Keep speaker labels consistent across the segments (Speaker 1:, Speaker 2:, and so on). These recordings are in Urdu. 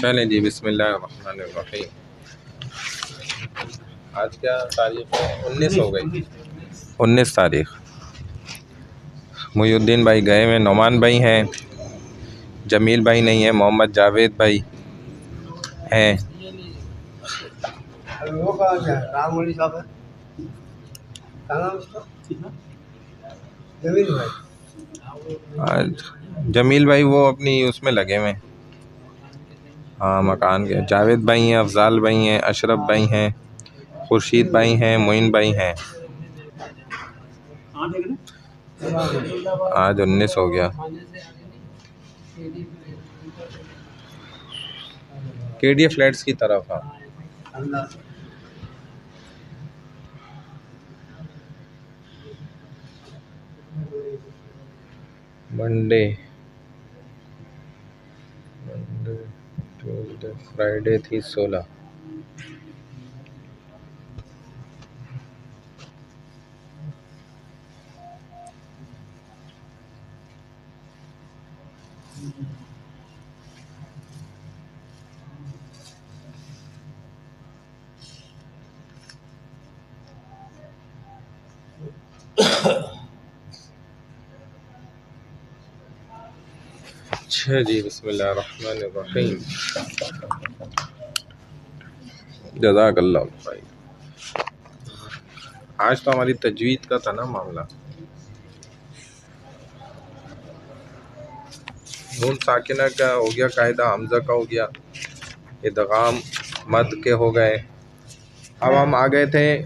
Speaker 1: چلیں جی، بسم اللہ الرحمن الرحیم۔ آج کیا تاریخ ہے؟ 19 ہو گئی، 19 تاریخ۔ محی الدین بھائی گئے ہوئے، نعمان بھائی ہیں، جمیل بھائی نہیں ہیں، محمد جاوید بھائی ہیں۔ آج جمیل بھائی وہ اپنی اس میں لگے ہوئے، ہاں مکان کے۔ جاوید بھائی ہیں، افضال بھائی ہیں، اشرف بھائی ہیں، خورشید بھائی ہیں، معین بھائی ہیں۔ آج 19 ہو گیا۔ کے ڈی اے فلیٹس کی طرف منڈے، ٹیوزڈے، فرائیڈے تھی 16۔ اچھا جی، بسم اللہ الرحمن الرحیم۔ جزاک اللہ بھائی۔ آج تو ہماری تجوید کا تھا نا معاملہ۔ نون ساکنہ کا ہو گیا قاعدہ، حمزہ کا ہو گیا، ادغام مد کے ہو گئے۔ اب ہم آ گئے تھے،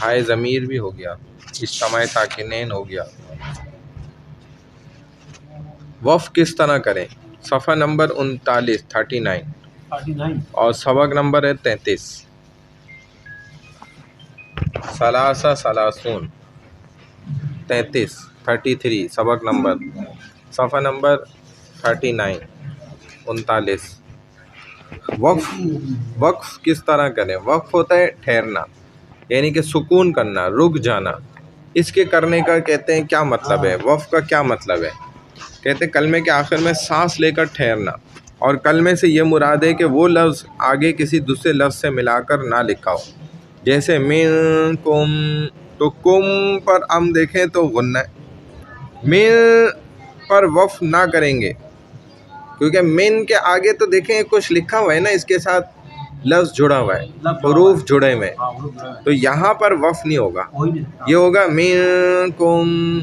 Speaker 1: ہائے ضمیر بھی ہو گیا، اجتماع ساکنین ہو گیا۔ وقف کس طرح کریں؟ صفحہ نمبر 39 اور سبق نمبر ہے 33۔ ثلاثہ ثلاثون 33 سبق نمبر، صفحہ نمبر 39 وقف کس طرح کریں؟ وقف ہوتا ہے ٹھہرنا، یعنی کہ سکون کرنا، رک جانا۔ اس کے کرنے کا کہتے ہیں کیا مطلب ہے؟ وقف کا کیا مطلب ہے؟ کہتے ہیں کلمے کے آخر میں سانس لے کر ٹھہرنا، اور کلمے سے یہ مراد ہے کہ وہ لفظ آگے کسی دوسرے لفظ سے ملا کر نہ لکھا ہو۔ جیسے منکم، تو کم پر ہم دیکھیں تو غنہ ہے، من پر وقف نہ کریں گے، کیونکہ من کے آگے تو دیکھیں کچھ لکھا ہوا ہے نا، اس کے ساتھ لفظ جڑا ہوا ہے، حروف جڑے ہوئے، تو یہاں پر وقف نہیں ہوگا، یہ ہوگا منکم۔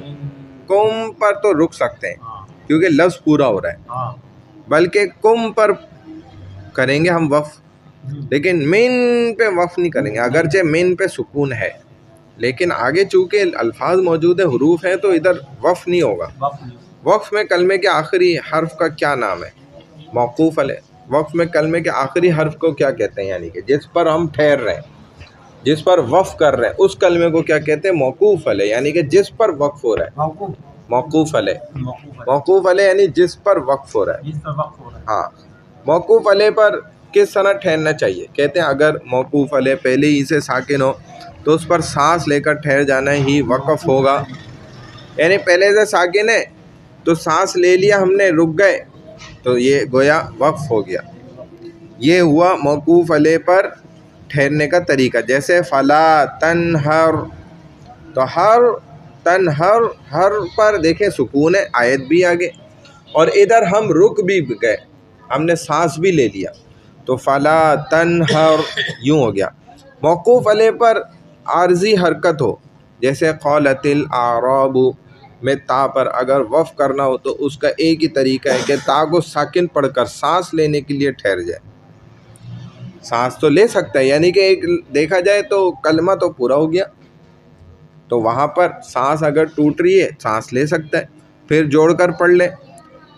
Speaker 1: کم پر تو رک سکتے ہیں کیونکہ لفظ پورا ہو رہا ہے، بلکہ کم پر کریں گے ہم وقف، لیکن من پہ وقف نہیں کریں گے، اگرچہ من پہ سکون ہے، لیکن آگے چونکہ الفاظ موجود ہیں، حروف ہیں، تو ادھر وقف نہیں ہوگا۔ وقف میں کلمے کے آخری حرف کا کیا نام ہے؟ موقوف علیہ۔ وقف میں کلمے کے آخری حرف کو کیا کہتے ہیں؟ یعنی کہ جس پر ہم ٹھہر رہے ہیں، جس پر وقف کر رہے ہیں، اس کلمے کو کیا کہتے ہیں؟ موقوف علیہ، یعنی کہ جس پر وقف ہو رہا ہے۔ موقوف علیہ، موقوف علیہ یعنی جس پر وقف ہو رہا ہے۔ ہاں، موقوف علیہ پر کس طرح ٹھہرنا چاہیے؟ کہتے ہیں اگر موقوف علیہ پہلے ہی سے ساکن ہو تو اس پر سانس لے کر ٹھہر جانا ہی وقف ہوگا، یعنی پہلے سے ساکن ہے تو سانس لے لیا ہم نے، رک گئے، تو یہ گویا وقف ہو گیا۔ یہ ہوا موقوف علیہ پر ٹھہرنے کا طریقہ۔ جیسے فلا تنہر، تو ہر تنہر، ہر پر دیکھیں سکون ہے، آیت بھی آگے، اور ادھر ہم رک بھی گئے، ہم نے سانس بھی لے لیا، تو فلا تنہر یوں ہو گیا۔ موقوف علیہ پر عارضی حرکت ہو، جیسے قالت الاعراب میں تا پر اگر وقف کرنا ہو تو اس کا ایک ہی طریقہ ہے کہ تا کو ساکن پڑھ کر سانس لینے کے لیے ٹھہر جائے۔ سانس تو لے سکتا ہے، یعنی کہ ایک دیکھا جائے تو کلمہ تو پورا ہو گیا، تو وہاں پر سانس اگر ٹوٹ رہی ہے سانس لے سکتا ہے، پھر جوڑ کر پڑھ لے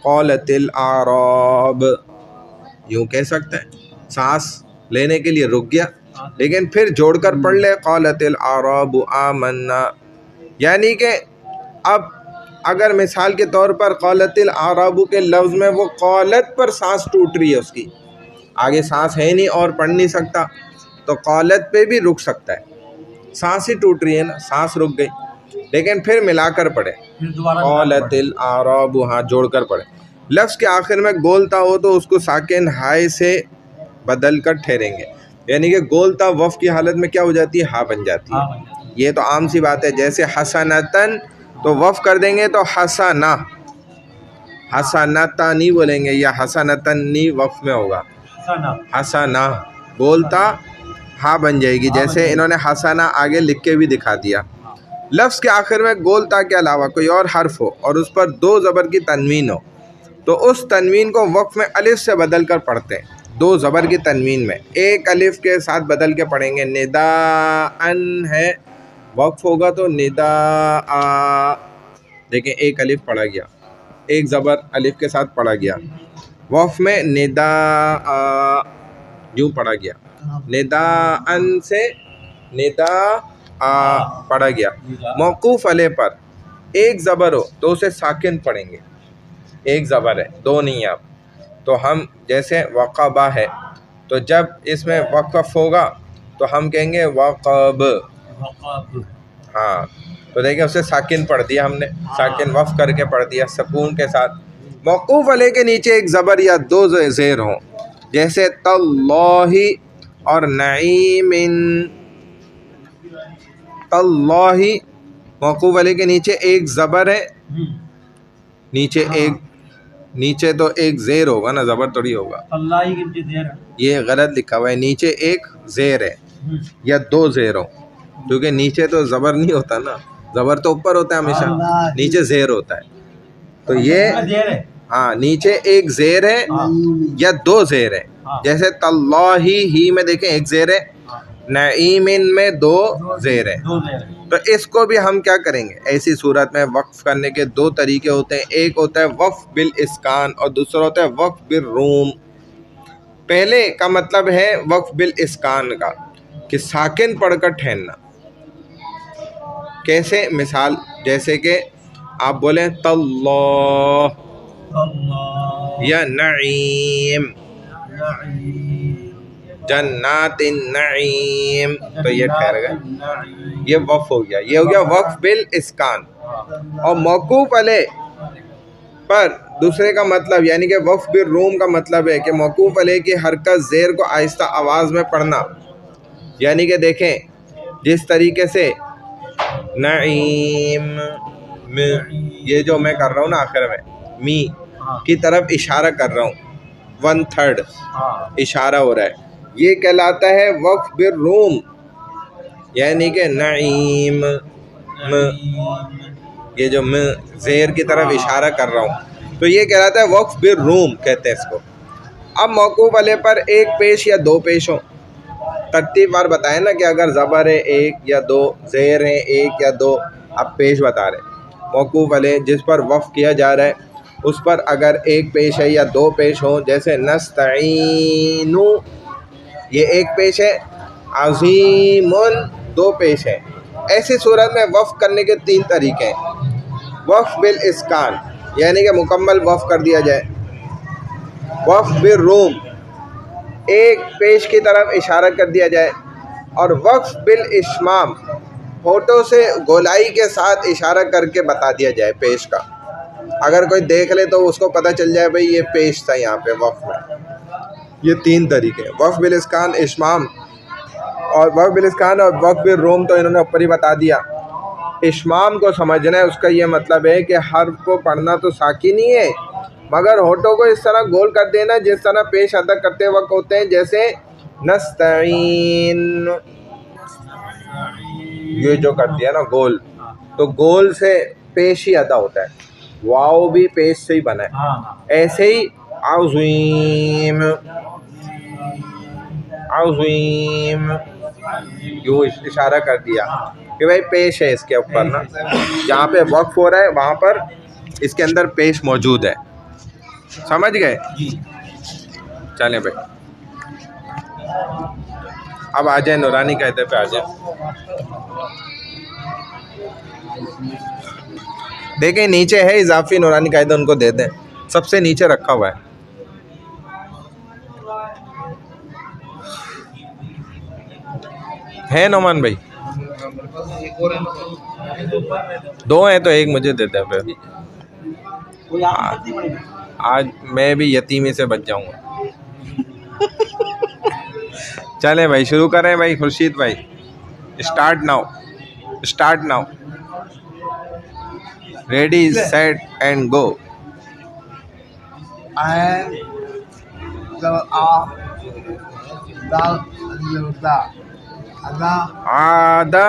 Speaker 1: قالت الاعراب، یوں کہہ سکتا ہے، سانس لینے کے لیے رک گیا لیکن پھر جوڑ کر پڑھ لے قالت الاعراب آمنا، یعنی کہ اب اگر مثال کے طور پر قالت الاعراب کے لفظ میں وہ قالت پر سانس ٹوٹ رہی ہے، اس کی آگے سانس ہے نہیں اور پڑھ نہیں سکتا، تو قالت پہ بھی رک سکتا ہے، سانس ہی ٹوٹ رہی ہے نا، سانس رک گئی، لیکن پھر ملا کر پڑھے. قالت الاعراب، ہاں جوڑ کر پڑھے. لفظ کے آخر میں گولتا ہو تو اس کو ساکن ہائے سے بدل کر ٹھہریں گے. یعنی کہ گولتا وف کی حالت میں کیا ہو جاتی ہے؟ ہا بن جاتی ہے. یہ تو عام سی بات ہے. جیسے حسنتن تو وف کر دیں گے تو حسنہ، حسنتا نہیں بولیں گے، یا حسنتن نہیں وف میں ہوگا، حسنہ. بولتا ہاں بن جائے گی، جیسے انہوں نے حسنہ آگے لکھ کے بھی دکھا دیا. لفظ کے آخر میں گولتا کے علاوہ کوئی اور حرف ہو اور اس پر 2 زبر کی تنوین ہو تو اس تنوین کو وقف میں الف سے بدل کر پڑھتے ہیں. 2 زبر کی تنوین میں ایک الف کے ساتھ بدل کے پڑھیں گے. نداءن ہے، وقف ہوگا تو نداء. دیکھیں ایک الف پڑھا گیا، ایک زبر الف کے ساتھ پڑھا گیا. وقف میں نداء یوں پڑھا گیا. نداءن سے نداء پڑھا گیا. موقوف علیہ پر ایک زبر ہو تو اسے ساکن پڑھیں گے. ایک زبر ہے، 2 نہیں آپ. تو ہم جیسے وقبہ ہے تو جب اس میں وقف ہوگا تو ہم کہیں گے وقب. ہاں تو دیکھیں اسے ساکن پڑھ دیا ہم نے، ساکن وقف کر کے پڑھ دیا سکون کے ساتھ. موقوف علیہ کے نیچے ایک زبر یا 2 زیر ہوں، جیسے تاللہ اور نعیم. تاللہ موقوف علیہ کے نیچے ایک زبر ہے، نیچے تو ایک زیر ہوگا نا، زبر تھوڑی ہوگا. یہ غلط لکھا ہوا ہے، نیچے ایک زیر ہے یا 2 زیر ہوں، کیونکہ نیچے تو زبر نہیں ہوتا نا، زبر تو اوپر ہوتا ہے ہمیشہ، نیچے زیر ہوتا ہے. تو یہ ہاں نیچے ایک زیر ہے یا 2 زیر ہے. جیسے تاللہ ہی میں دیکھیں ایک زیر ہے، نعیم میں 2 زیر ہے. تو اس کو بھی ہم کیا کریں گے؟ ایسی صورت میں وقف کرنے کے 2 طریقے ہوتے ہیں. ایک ہوتا ہے وقف بالاسکان اور دوسرا ہوتا ہے وقف بالروم. پہلے کا مطلب ہے وقف بالاسکان کا کہ ساکن پڑھ کر ٹھہرنا. کیسے؟ مثال جیسے کہ آپ بولیں تاللہ یا نعیم، جنات النعیم، تو یہ ٹھہر گئے، یہ وقف ہو گیا. یہ ہو گیا وقف بالاسکان. اور موقوف علیہ پر دوسرے کا مطلب یعنی کہ وقف بالروم کا مطلب ہے کہ موقوف علیہ کی حرکت زیر کو آہستہ آواز میں پڑھنا. یعنی کہ دیکھیں جس طریقے سے نعیم، یہ جو میں کر رہا ہوں نا آخر میں می کی طرف اشارہ کر رہا ہوں، 1/3 اشارہ ہو رہا ہے، یہ کہلاتا ہے وقف بالروم. یعنی کہ نعیم، یہ جو میں زیر کی طرف اشارہ کر رہا ہوں تو یہ کہلاتا ہے وقف بالروم کہتے ہیں اس کو. اب موقوف علیہ پر ایک پیش یا 2 پیش ہوں. ترتیب وار بتائیں نا کہ اگر زبر ہے 1 یا 2، زیر ہے 1 یا 2، اب پیش بتا رہے ہیں. موقوف علیہ جس پر وقف کیا جا رہا ہے اس پر اگر 1 پیش ہے یا 2 پیش ہوں، جیسے نستعین، یہ 1 پیش ہے، عظیم 2 پیش ہے. ایسی صورت میں وقف کرنے کے 3 طریقے ہیں. وقف بالاسکان یعنی کہ مکمل وقف کر دیا جائے. وقف بالروم 1 پیش کی طرف اشارہ کر دیا جائے. اور وقف بالاشمام ہونٹوں سے گولائی کے ساتھ اشارہ کر کے بتا دیا جائے پیش کا. اگر کوئی دیکھ لے تو اس کو پتہ چل جائے بھئی یہ پیش تھا یہاں پہ وقف میں. یہ 3 طریقے ہیں، وقف بالاسکان، اشمام اور وقف بالاسکان. اور وقف بالروم تو انہوں نے اوپر ہی بتا دیا. اشمام کو سمجھنا ہے، اس کا یہ مطلب ہے کہ حرف کو پڑھنا تو ساکن ہی ہے مگر ہونٹوں کو اس طرح گول کر دینا جس طرح پیش ادا کرتے وقت ہوتے ہیں، جیسے نستعین، یہ جو کر دیا نا گول، تو گول سے پیش ہی ادا ہوتا ہے، واو بھی پیش سے ہی بنا ہے. ایسے ہی عظیم، عظیم یوں اشارہ کر دیا کہ بھائی پیش ہے اس کے اوپر نا، جہاں پہ وقف ہو رہا ہے وہاں پر اس کے اندر پیش موجود ہے. سمجھ گئے؟ چلیں بھائی اب آ جائیں نورانی قاعدے پہ آ جائیں. دیکھیں نیچے ہے اضافی نورانی قاعدہ، ان کو دے دیں، سب سے نیچے رکھا ہوا ہے نعمان بھائی. دو ہیں تو ایک مجھے دے دے پھر. آج میں بھی یتیمی سے بچ جاؤں گا. چلیں بھائی شروع کریں بھائی خورشید بھائی. Start now. Start now. Ready set and go. آدھا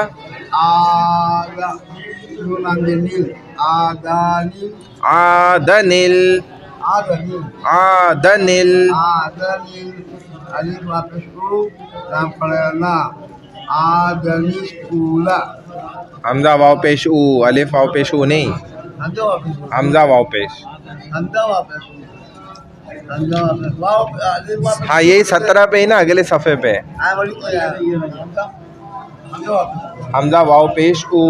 Speaker 1: آدنل آدنل حمزہ واو پیش او الف واو پیش او نہیں حمزہ واو پیش. ہاں یہی 17 پہ ہی نا اگلے صفحے پہ حمزہ واو پیش او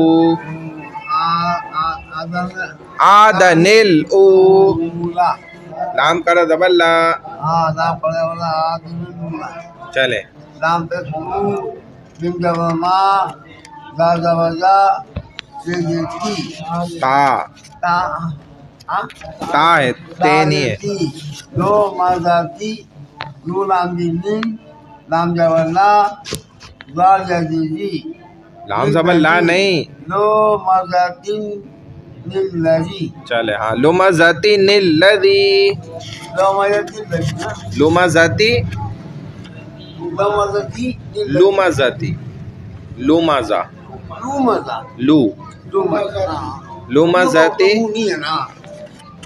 Speaker 1: آدنل او لام کرا زبر لا. چلے تا تا ہے تے نہیں ہے.
Speaker 2: دو مازاتی نو لام دین لام جوالا زال جدیدی
Speaker 1: لام زبر لا نہیں.
Speaker 2: لو مازاتی للذی.
Speaker 1: چلے ہاں لمزتی الذی
Speaker 2: لو مازاتی
Speaker 1: لمزتی
Speaker 2: لو مازاتی
Speaker 1: لمزتی لمزا
Speaker 2: لو مزا
Speaker 1: لو
Speaker 2: لو مزا
Speaker 1: لمزتی.
Speaker 2: نہیں ہے نا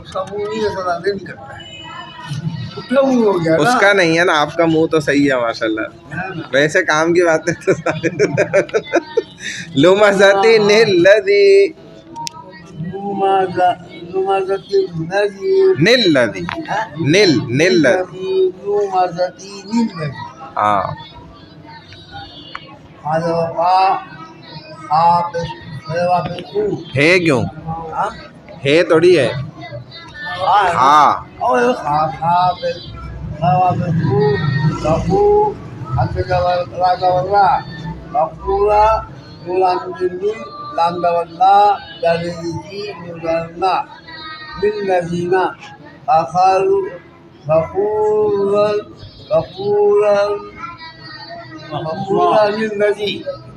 Speaker 2: اس کا منہ نہیں ایسا نہیں کرتا ہے اٹھا منہ ہو گیا
Speaker 1: اس کا نہیں ہے نا آپ کا منہ تو صحیح ہے ماشاء اللہ. ویسے کام کی باتیں تو لمزتی الذی نلذی نل نل ہاں ہے کیوں ہے تھوڑی ہے. ہاں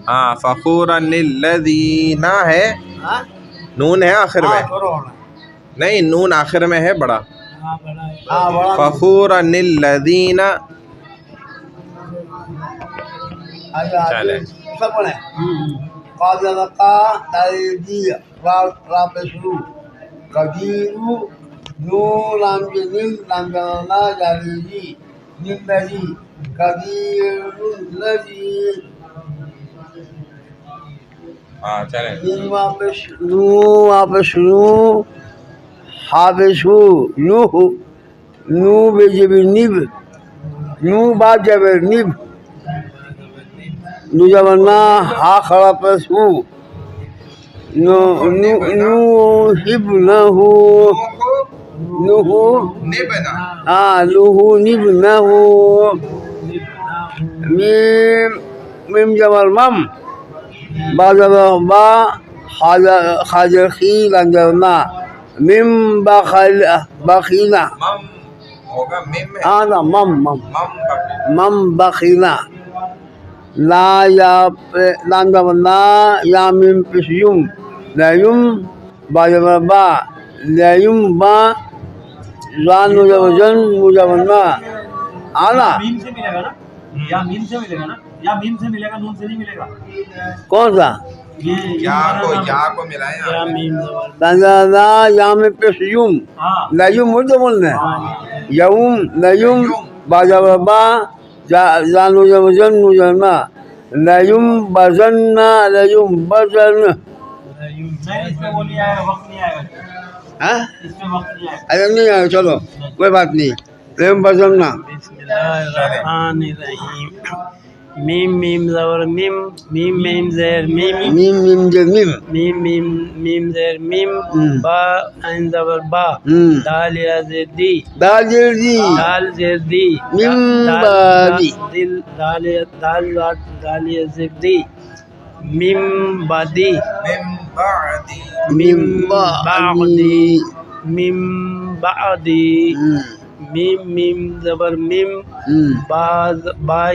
Speaker 1: ہاں فخورا للذین ہے نون ہے آخر میں نہیں نون آخر میں ہے بڑا. فخورا للذین. چلے ہاں چلے
Speaker 2: نو بجبر نب نو با جبر نب نو جبرنا ہا خرا پس ہو نو ہب نہ ہو نو ہاں لوہو نب نہ ہو میم جبر مم با جبر با خاجر خی لنجرنا مم بخیلا
Speaker 1: ہوگا مم ہے
Speaker 2: آنا مم
Speaker 1: مم
Speaker 2: بخیلا لا یا لام جبر لا یا میم پس یم لا یم با جبر با لا یم با زان نو جبر زن نو جبر نا آنا
Speaker 3: میم سے ملے گا نا یا میم سے ملے گا نا یا میم سے ملے گا نون سے نہیں ملے گا.
Speaker 2: کون سا
Speaker 1: یا کو ملائیں
Speaker 3: یا میم
Speaker 2: لا یا میم پس یم
Speaker 3: ہاں
Speaker 2: لا یم مجھے بولنا ہے یوم لا یم با جبر با زان نو جبر زن نو جبر نا لا یم بزن لا یم بزن.
Speaker 3: نہیں اس میں وہ نہیں آئے گا وقت نہیں آئے گا
Speaker 2: ہاں
Speaker 3: اس میں وقت نہیں آئے گا.
Speaker 2: ارے نہیں آئے چلو کوئی بات نہیں لیم بزننا
Speaker 3: بسم اللہ الرحمن الرحیم میم میم زبر میم میم میم زیر میم
Speaker 2: میم میم جے میم
Speaker 3: میم میم میم زیر میم با عین زبر با دال یا زیر دی
Speaker 2: دال جلدی
Speaker 3: دال زیر دی
Speaker 2: میم بادی
Speaker 3: دل دال یا زیر دی مم بعدی
Speaker 2: من بعدی
Speaker 3: مم بعدی میم زبر میم با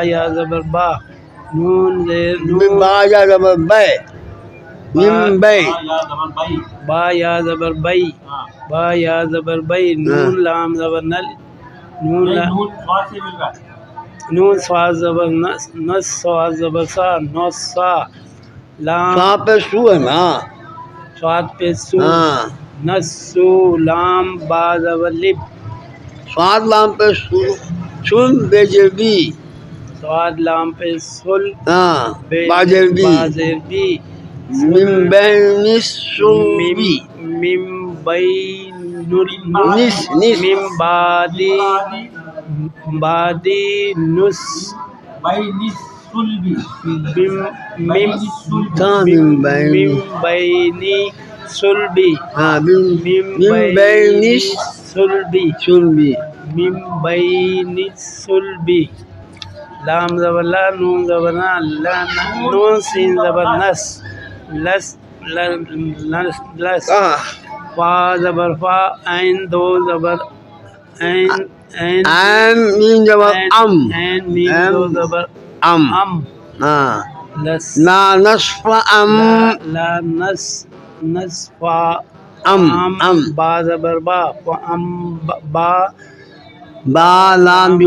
Speaker 3: یا زبر با نون زیر نون
Speaker 2: با یا زبر بے من بے
Speaker 3: با یا زبر بئی با یا زبر بئی نون لام زبر نل نون سواد زبر نس سواد زبر سا نوسا لام
Speaker 2: سا پہ سو ہے نا
Speaker 3: سواد پہ سو
Speaker 2: ہاں
Speaker 3: نسو لام با زبر لب
Speaker 2: سواد لام پہ سن بے جبی
Speaker 3: سواد لام پہ سل
Speaker 2: ہاں باجر بھی
Speaker 3: بازر بی
Speaker 2: من بین السلبی
Speaker 3: مم بئی
Speaker 2: نس نس
Speaker 3: مم بادی نس مم
Speaker 2: من بین
Speaker 3: بینی سلبی
Speaker 2: ہاں من بین
Speaker 3: سلبی
Speaker 2: السلبی
Speaker 3: من بین السلبی لام زبر لا نون زبر نا نون سین زبر نس لس فا زبر فا عین دو زبر عین
Speaker 2: مین جبر ام
Speaker 3: عین میم دو زبر
Speaker 2: ام
Speaker 3: ام
Speaker 2: ہاں
Speaker 3: لس
Speaker 2: لا نصف ام
Speaker 3: لا نصف
Speaker 2: ام ام
Speaker 3: با زبر با ام با
Speaker 2: با لام بھی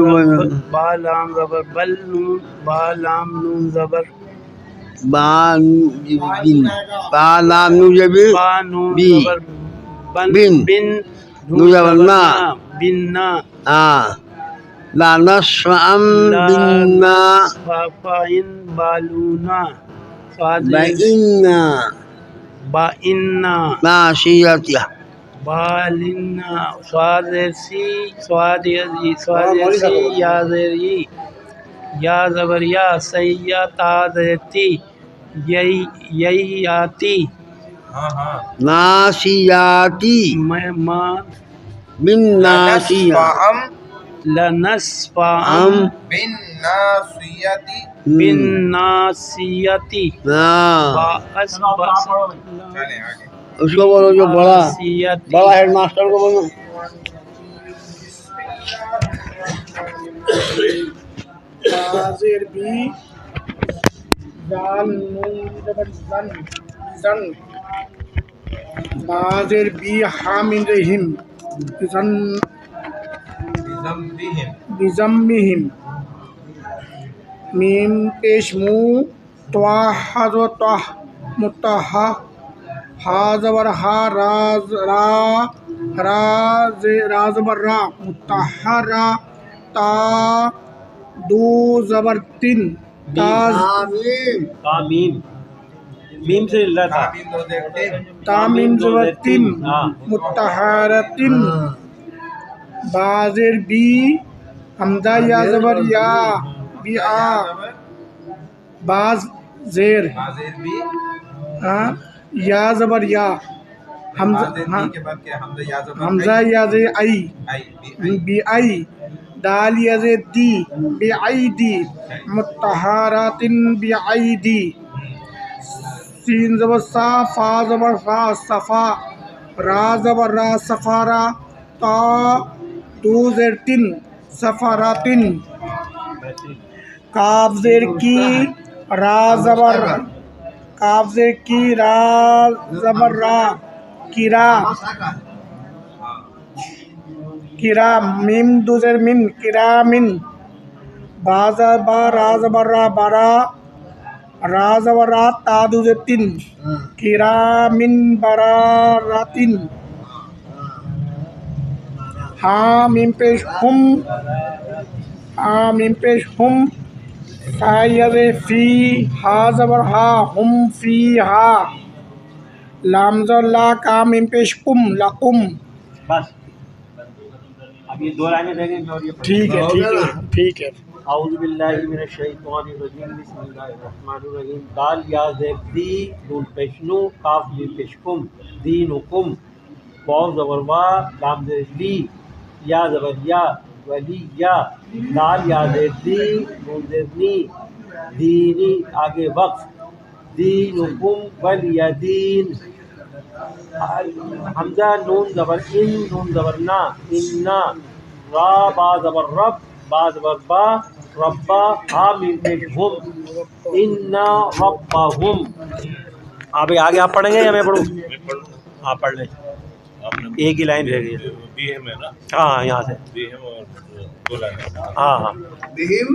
Speaker 3: با لام زبر بل نون با لام نون زبر
Speaker 2: با بن با لام نو جبی
Speaker 3: با نون
Speaker 2: بی
Speaker 3: زبر بن
Speaker 2: بن
Speaker 3: بن
Speaker 2: نون زبر نا
Speaker 3: بن نا
Speaker 2: ہاں لا نصف ام بنا
Speaker 3: فاین بالونا
Speaker 2: بإنا
Speaker 3: با انا
Speaker 2: ناشیتہ
Speaker 3: بالنا سواد سی سواد سی یا زری یا زبر یا سیا تا تی یئی آتی
Speaker 2: ناشیاتی
Speaker 3: ما
Speaker 2: بن ناشیہ
Speaker 3: لنصف
Speaker 2: ام
Speaker 3: بن ناسیتی
Speaker 2: ہاں
Speaker 3: اس
Speaker 2: اس کو بولو جو بڑا
Speaker 3: ناسیتی
Speaker 2: بڑا ہیڈ ماسٹر کو بولو
Speaker 4: زیر بی دال نون زبر زن زن بازر بی حامل رحم زن بزمبہم میم پیش مو تواہ و تواہ متحا ہا زبر ہا را زبر را متحرا تا دو زبر تن
Speaker 3: میم سے اللہ تھا
Speaker 4: تامیم زبر تن متحرتن بازر بی حمزہ یا زبر یا بی آ باز زیر یا زبر یا حمزہ یا زیر ای بی ای دال یا زیر دی بی ای دی متحراتن بی ای دی سین زبر سا فا زبر فا صفا را زبر را سفارا تا دو زیر تن سفاراتن کاف زیر کی را زبر کاف زیر کی را زبر را کرا کرا میم دو زیر من کرا من با را زبر را برا را زبر را تا دو زیر تن کرا من براراتن ہاں میم پیش ہم فی ہا زبر ہا ہم فی ہا لام زبر لا کا میم پیش کم لکم
Speaker 3: بس اب یہ دو لائنیں رہ گئی اور یہ
Speaker 4: ٹھیک ہے
Speaker 3: اعوذ باللہ من الشیطان الرجیم بسم اللہ الرحمن الرحیم دال یا زیر دی نون پیشنو کاف میم پیشکم دینکم واو زبر وا لام زیر لی یا زبر یا ولی یا دال یا زیر دی نون زیر نی دینی آگے وقف دینکم ولیدین حمزہ نون زبر ان نون زبر نا اننا را با زبر رب با زبر با ربا ہا میم پیش ہم انا ربہم. آپ آگے آپ پڑھیں گے یا میں پڑھوں؟ آپ پڑھ لیں، ایک ہی لائن رہ گئی ہے. ہاں یہاں سے ہاں ہاں
Speaker 2: بہم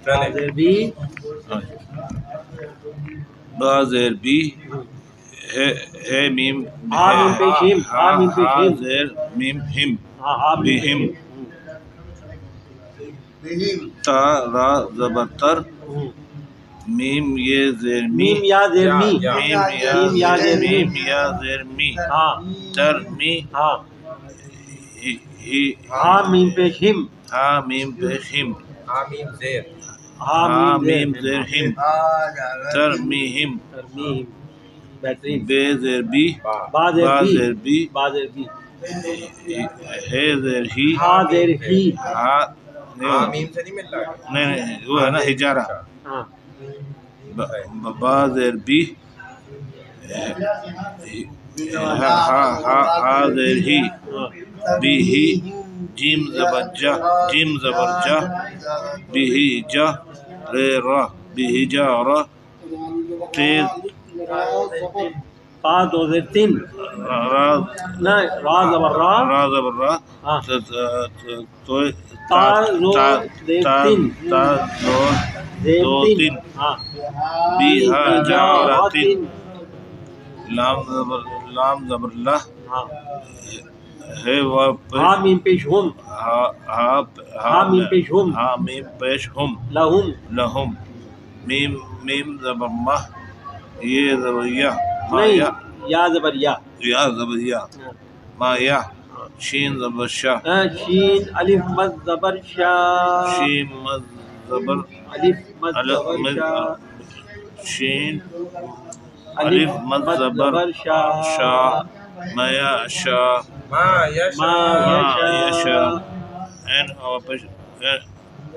Speaker 3: حاضر بھی
Speaker 5: بازیر بی ہے میم
Speaker 3: ہا میم پیش ہم ہا میم پیش ہم
Speaker 5: زیر میم ہم
Speaker 3: ہاں ہا میم پیش
Speaker 5: بہم
Speaker 2: بہم
Speaker 5: تا را زبر تر میم یہ زیر می
Speaker 3: میم یا زیر می
Speaker 5: میم
Speaker 3: میم یا زیر می
Speaker 5: میم یا زیر می
Speaker 3: ہاں
Speaker 5: تر می
Speaker 3: ہاں
Speaker 5: ہی
Speaker 3: ہا میم پیش ہم
Speaker 5: ہا میم پیش ہم
Speaker 1: آمین زیر
Speaker 3: ہا
Speaker 5: ہا
Speaker 3: میم
Speaker 5: میم زیر ہم تر می ہم
Speaker 3: ترمیم بہترین.
Speaker 5: بے زیر بی
Speaker 3: با زیر
Speaker 5: با
Speaker 3: بی
Speaker 5: زیر بی
Speaker 3: با زیر بی
Speaker 5: ہے زیر ہی
Speaker 3: ہا زیر ہی
Speaker 5: ہا
Speaker 1: آمین سے نہیں مل رہا ہے.
Speaker 5: نہیں وہ ہے نا ہجارہ
Speaker 3: ہاں
Speaker 5: با زیر بی ہا زیر ہی بی ہی جیم زبر جا جیم زبر جا بی ہی جا رے را بی ہی جا را تیز
Speaker 3: پا دو زیر تین
Speaker 5: را
Speaker 3: نہ را زبر را
Speaker 5: را زبر را
Speaker 3: ہاں
Speaker 5: تو
Speaker 3: تا زو زیر تین
Speaker 5: تا زور
Speaker 3: زیر
Speaker 5: دو
Speaker 3: تین
Speaker 5: تین
Speaker 3: ہاں
Speaker 5: بی ہا جا را
Speaker 3: جا
Speaker 5: تین لام زبر لا
Speaker 3: ہاں
Speaker 5: ہے و
Speaker 3: ہا میم پیش ہم ہا میم پیش ہم
Speaker 5: ہا میم پیش ہم
Speaker 3: لہم
Speaker 5: لہم میم زبر مہ یہ زبر یا ما
Speaker 3: نہیں
Speaker 5: یا
Speaker 3: یا زبر یا
Speaker 5: یا زبر یا ما یا شین زبر شا
Speaker 3: شین الف مد زبر شا
Speaker 5: شین مد زبر
Speaker 3: الف مد زبر شا
Speaker 5: شین الف مد زبر شا ما یا شا
Speaker 1: ما یشا
Speaker 3: ما
Speaker 5: ما
Speaker 3: یشا
Speaker 5: یشا این پیش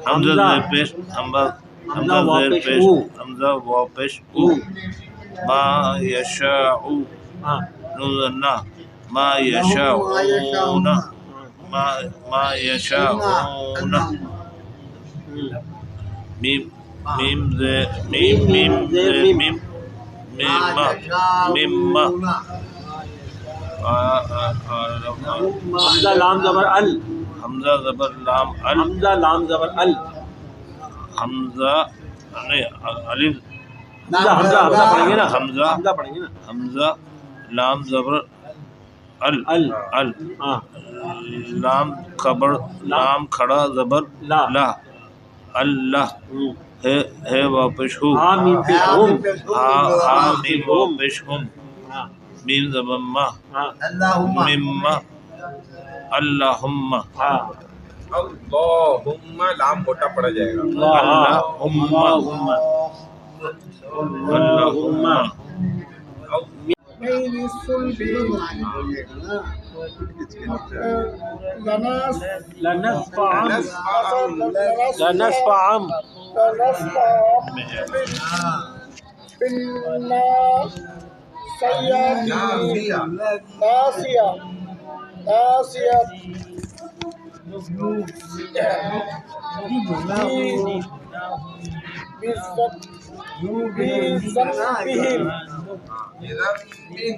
Speaker 5: حمزہ زیر پیش حمزہ زیر پیش حمزہ واپش او ما یشاء
Speaker 3: ہاں
Speaker 5: نون ما یشاءون ما یشاءون میم میم زیر میم میم زیر میم میم
Speaker 3: حمزہ لام زبر ال
Speaker 5: حمزہ زبر لام ال
Speaker 3: حمزہ لام زبر ال
Speaker 5: حمزہ نہیں الف
Speaker 3: حمزہ پڑھیں گے نا
Speaker 5: حمزہ
Speaker 3: حمزہ پڑھیں گے نا
Speaker 5: حمزہ لام زبر ال
Speaker 3: ال
Speaker 5: ال
Speaker 3: ہاں
Speaker 5: لام خبر لام کھڑا زبر
Speaker 3: لا
Speaker 5: لا اللہ ہے واپش ہو
Speaker 3: ہا میم پیش ہم
Speaker 5: ہا میم واپش ہم
Speaker 3: ہاں
Speaker 5: میم زبر ما
Speaker 3: ہاں
Speaker 5: مما اللہم
Speaker 3: ہاں
Speaker 1: اللہم لام موٹا پڑ جائے گا.
Speaker 5: اللہم اللہم
Speaker 4: بين الصلب
Speaker 3: لنسفعا
Speaker 4: لنسفعا بالناصية ناصية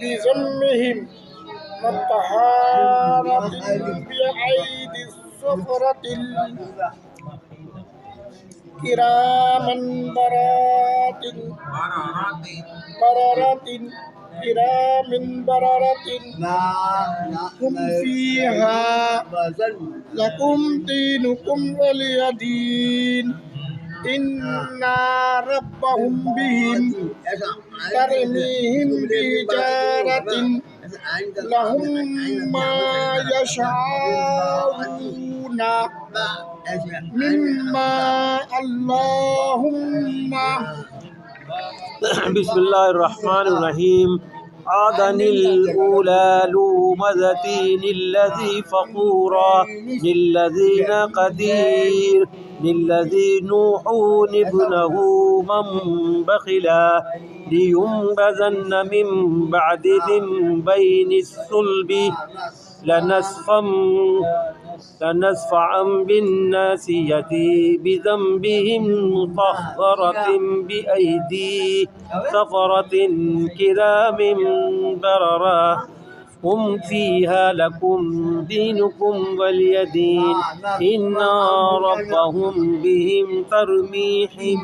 Speaker 4: بذمهم مطهرة بأيدي السفرة كراما بررات كرام بررة هم فيها لكم دينكم ولي دين إنا ربهم بهم ترميهم بحجارة لهم ما يشاءون مما اللهم
Speaker 3: بسم اللہ الرحمن الرحیم عدن الأولى لومذتين الذي فخورا للذين قدير للذي نوحون ابنه من بخلا لينبذن من بعد من بين الصلب لنسفعا بالناسية بذنبهم مطهرة بأيدي سفرة كرام بررا هم فيها لكم دينكم ولي دين إن ربهم بهم ترميهم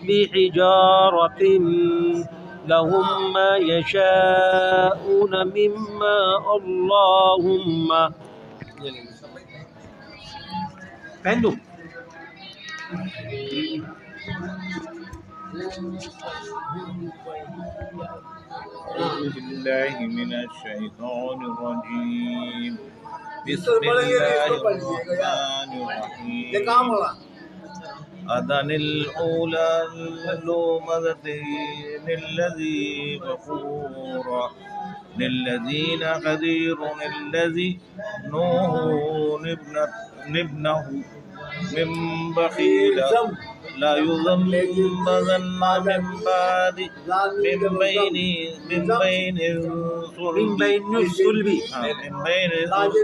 Speaker 3: بحجارة لهم ما يشاءون مما اللهم پہنو
Speaker 5: أعوذ بالله من الشيطان الرجيم بسم الله الرحمن الرحيم أذن الأولى لومذتين الذي غفورا للذين قدير الذي نوح ابنه من بخيل لا يذنبذن من بعد من بين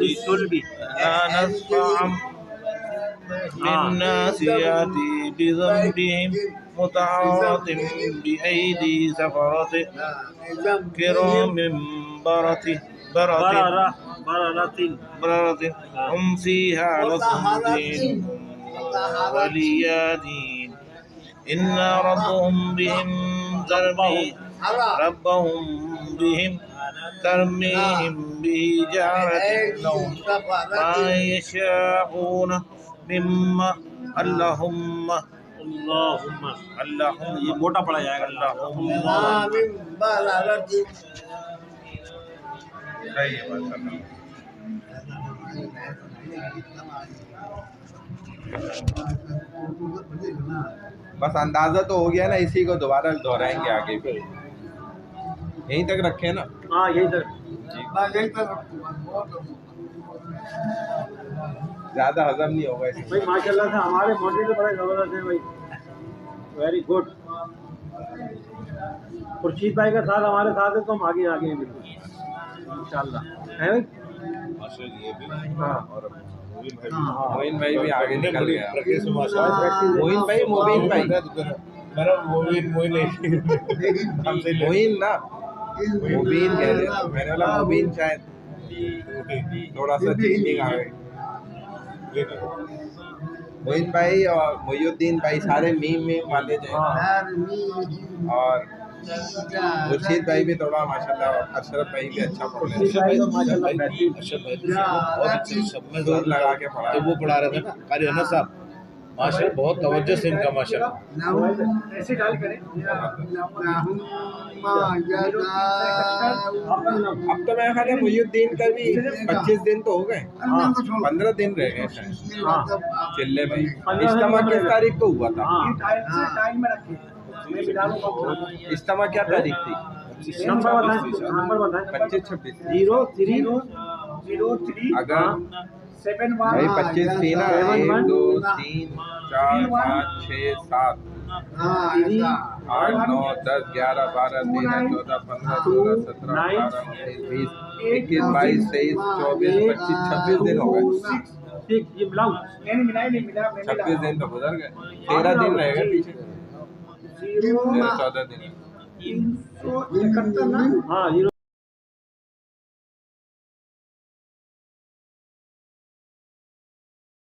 Speaker 5: الصلب لا نسفعا بالناسيات بذنبهم متعارة بأيدي سفرة كرام بررة هم فيها لكم دينكم ولي دين إن ربهم بهم ترميهم بحجارة لهم ما يشاءون مما اللهم
Speaker 3: یہ موٹا پڑا جائے گا
Speaker 1: بس اندازہ تو ہو گیا نا, اسی کو دوبارہ دہرائیں گے آگے بھی. یہیں تک رکھیں نا.
Speaker 3: ہاں یہی تک
Speaker 1: زیادہ ہضم نہیں ہوگا اس میں.
Speaker 3: بھائی ماشاء اللہ سے ہمارے موڈل بڑے زبردست ہیں بھائی, ویری گڈ. خورشید بھائی کا ساتھ ہمارے ساتھ ہے تو ہم آگے ہیں بالکل انشاءاللہ ہے بھائی. ہاں
Speaker 1: موین بھائی بھی آگے نکل گیا. موین بھائی موین نا مبین کہہ رہے ہیں, میں نے بولا مبین شاید تھوڑا سا چینجنگ آ گئی. موین بھائی اور محی الدین بھائی سارے میم والے جو ہیں, اور خورشید بھائی بھی تھوڑا ماشاءاللہ, اشرف بھائی بھی اچھا پڑھ رہے ہیں, دور لگا کے پڑھا.
Speaker 5: وہ پڑھا رہے تھے نا قاری انس صاحب, ماشاءاللہ بہت توجہ سے ان کا ماشاءاللہ.
Speaker 4: ایسے ڈال کریں.
Speaker 1: اب تو میں خیال ہے محی الدین کا بھی 25 دن تو ہو گئے, 15 دن رہ گئے چلے میں. اجتماع کس تاریخ کو ہوا تھا؟ اجتماع کیا تاریخ تھی؟ 25-26 اگر بھائی 25 تھی نا, 1 2 3 4 5 6 7 8 9 10 11 12 13 14 15 16 17 18 19 20 21 22 23 24 25 26 دن ہو گئے. 26 دن تو گزر گئے, 13 دن رہ گئے پیچھے, 14 دن.
Speaker 3: ہاں